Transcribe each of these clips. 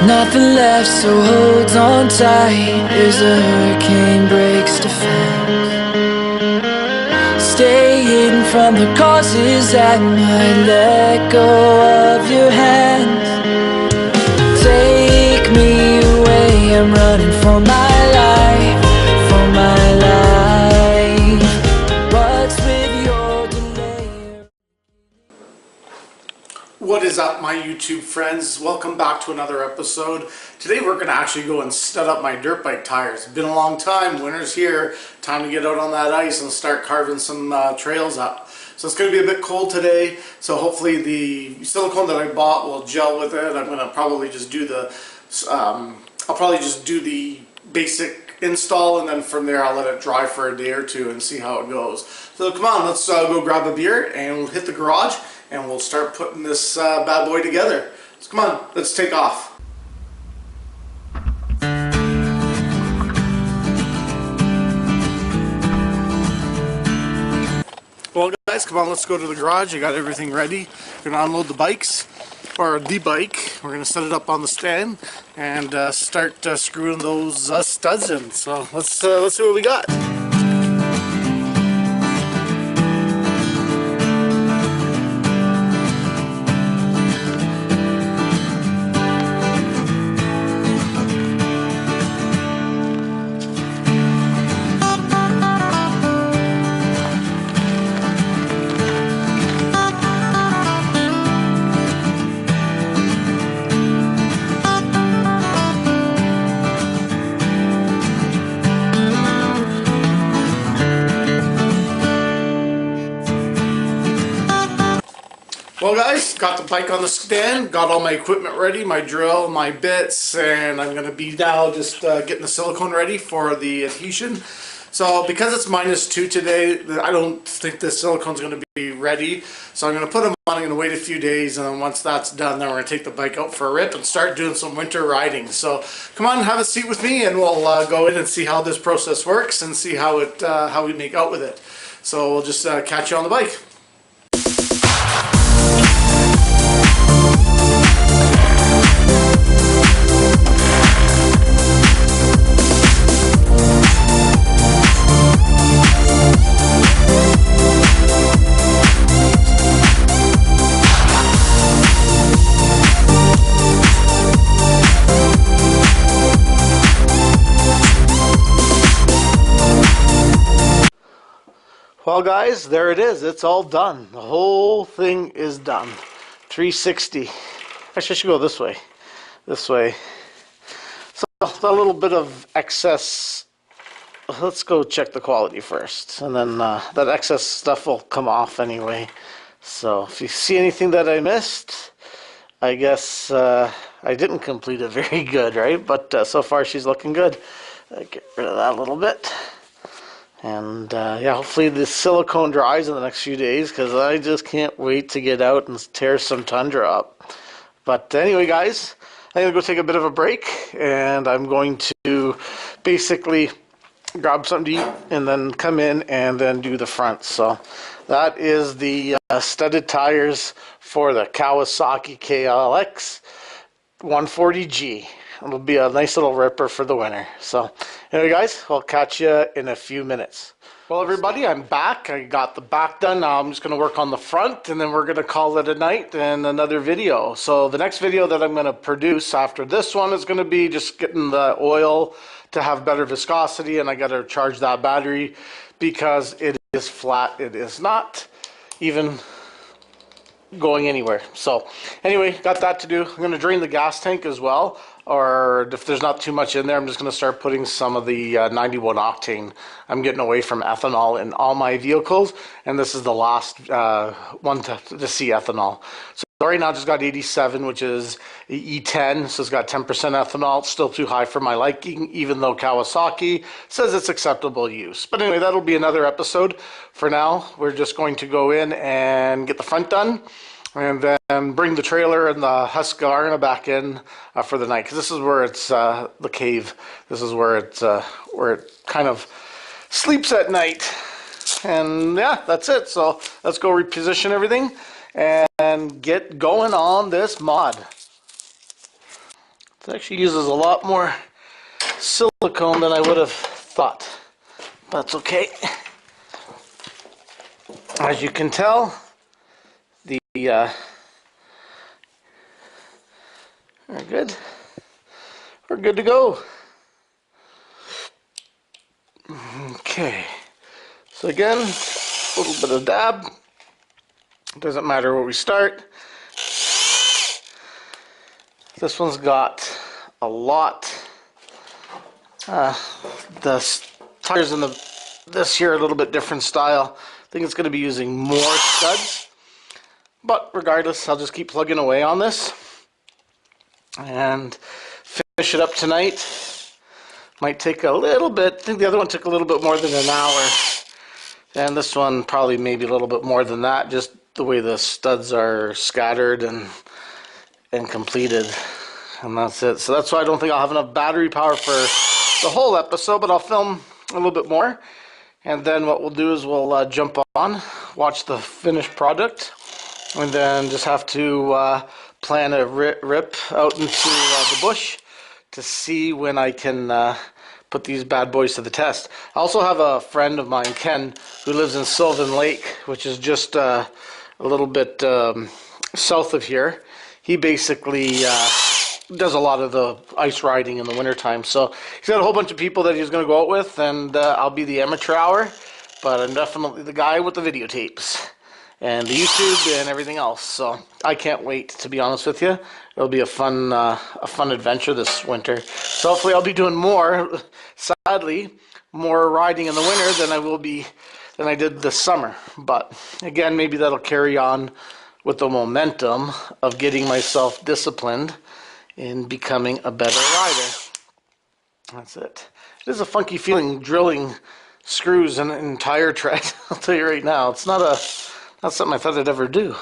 Nothing left, so hold on tight as the hurricane breaks defense. Stay hidden from the causes that might let go of your hands. Take me away, I'm running for my life, for my life. What's with your delay? What is up, my YouTube friends? Welcome back to another episode. Today we're going to actually go and stud up my dirt bike tires. It's been a long time, winter's here, time to get out on that ice and start carving some trails up. So it's going to be a bit cold today, so hopefully the silicone that I bought will gel with it. I'm going to probably just do the, basic install, and then from there I'll let it dry for a day or two and see how it goes. So come on, let's go grab a beer and we'll hit the garage and we'll start putting this bad boy together. So come on, let's take off. Well guys, come on, let's go to the garage. I got everything ready. We're gonna unload the bikes, or the bike. We're gonna set it up on the stand and start screwing those studs in. So let's see what we got. Well guys, got the bike on the stand, got all my equipment ready, my drill, my bits, and I'm going to be now just getting the silicone ready for the adhesion. So because it's -2 today, I don't think the silicone's going to be ready. So I'm going to put them on, I'm going to wait a few days, and then once that's done, then we're going to take the bike out for a rip and start doing some winter riding. So come on, have a seat with me, and we'll go in and see how this process works and see how we make out with it. So we'll just catch you on the bike. Well guys, there it is. It's all done. The whole thing is done. 360. Actually, I should go this way. This way. So a little bit of excess. Let's go check the quality first. And then that excess stuff will come off anyway. So if you see anything that I missed, I guess I didn't complete it very good, right? But so far she's looking good. Get rid of that a little bit. And yeah, hopefully the silicone dries in the next few days, because I just can't wait to get out and tear some tundra up. But anyway guys, I'm going to go take a bit of a break, and I'm going to basically grab something to eat and then come in and then do the front. So that is the studded tires for the Kawasaki KLX 140G. It'll be a nice little ripper for the winter. So anyway guys, I'll catch you in a few minutes. Well everybody, I'm back. I got the back done. Now I'm just going to work on the front, and then we're going to call it a night and another video. So the next video that I'm going to produce after this one is going to be just getting the oil to have better viscosity, and I got to charge that battery because it is flat. It is not even going anywhere. So anyway, got that to do. I'm going to drain the gas tank as well, or if there's not too much in there, I'm just going to start putting some of the 91 octane. I'm getting away from ethanol in all my vehicles, and this is the last one to see ethanol. So right now I just got 87, which is E10, so it's got 10% ethanol. It's still too high for my liking, even though Kawasaki says it's acceptable use. But anyway, that'll be another episode. For now, we're just going to go in and get the front done, and then bring the trailer and the Husqvarna back in for the night, because this is where it's the cave. This is where it kind of sleeps at night. And yeah, that's it. So let's go reposition everything and get going on this mod. It actually uses a lot more silicone than I would have thought. That's okay. As you can tell, we're good. We're good to go. Okay. So again, a little bit of dab. Doesn't matter where we start. This one's got a lot. The tires in this here are a little bit different style. I think it's going to be using more studs. But regardless, I'll just keep plugging away on this and finish it up tonight. Might take a little bit. I think the other one took a little bit more than an hour. And this one probably maybe a little bit more than that, just the way the studs are scattered and completed. And that's it. So that's why I don't think I'll have enough battery power for the whole episode, but I'll film a little bit more. And then what we'll do is we'll jump on, watch the finished product, and then just have to plan a rip out into the bush to see when I can put these bad boys to the test. I also have a friend of mine, Ken, who lives in Sylvan Lake, which is just a little bit south of here. He basically does a lot of the ice riding in the wintertime. So he's got a whole bunch of people that he's going to go out with, and I'll be the amateur hour, but I'm definitely the guy with the videotapes and the YouTube and everything else. So I can't wait, to be honest with you. It'll be a fun adventure this winter. So hopefully I'll be doing more, sadly, more riding in the winter than I did this summer. But again, maybe that'll carry on with the momentum of getting myself disciplined in becoming a better rider. That's it. It is a funky feeling drilling screws in an entire tread. I'll tell you right now, it's not something I thought I'd ever do.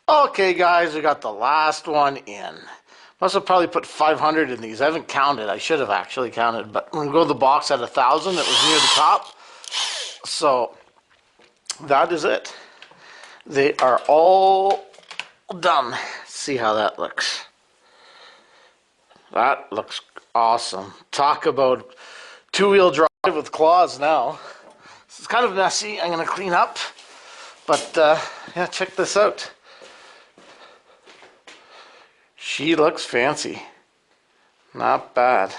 Okay, guys, we got the last one in. Must have probably put 500 in these. I haven't counted. I should have actually counted, but when we go to the box at 1,000, it was near the top. So that is it. they are all done. See how that looks. That looks awesome. Talk about two-wheel drive with claws now. This is kind of messy. I'm going to clean up. But, yeah, check this out. She looks fancy. Not bad.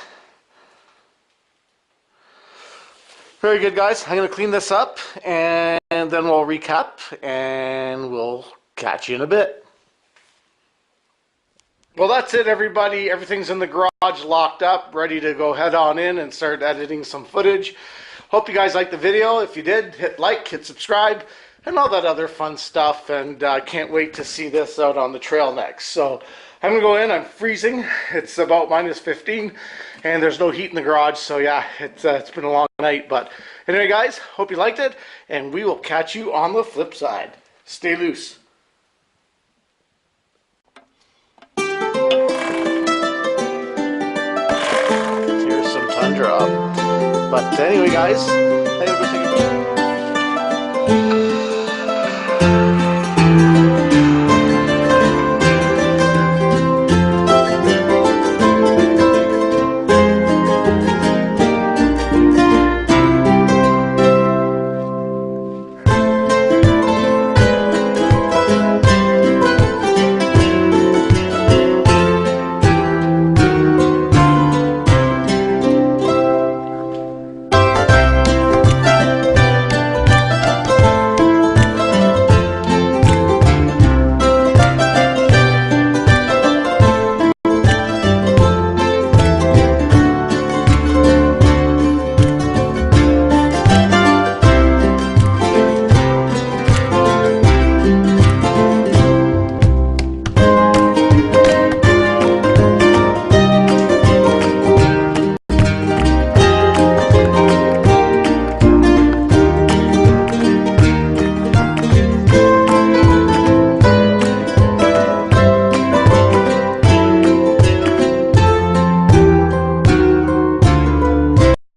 Very good, guys. I'm going to clean this up, and then we'll recap, and we'll catch you in a bit. Well, that's it, everybody. Everything's in the garage, locked up, ready to go head on in and start editing some footage. Hope you guys liked the video. If you did, hit like, hit subscribe, and all that other fun stuff. And can't wait to see this out on the trail next. So I'm going to go in. I'm freezing. It's about -15, and there's no heat in the garage. So, yeah, it's been a long night. But anyway, guys, hope you liked it, and we will catch you on the flip side. Stay loose. Here's some tundra. But anyway, guys, I think we're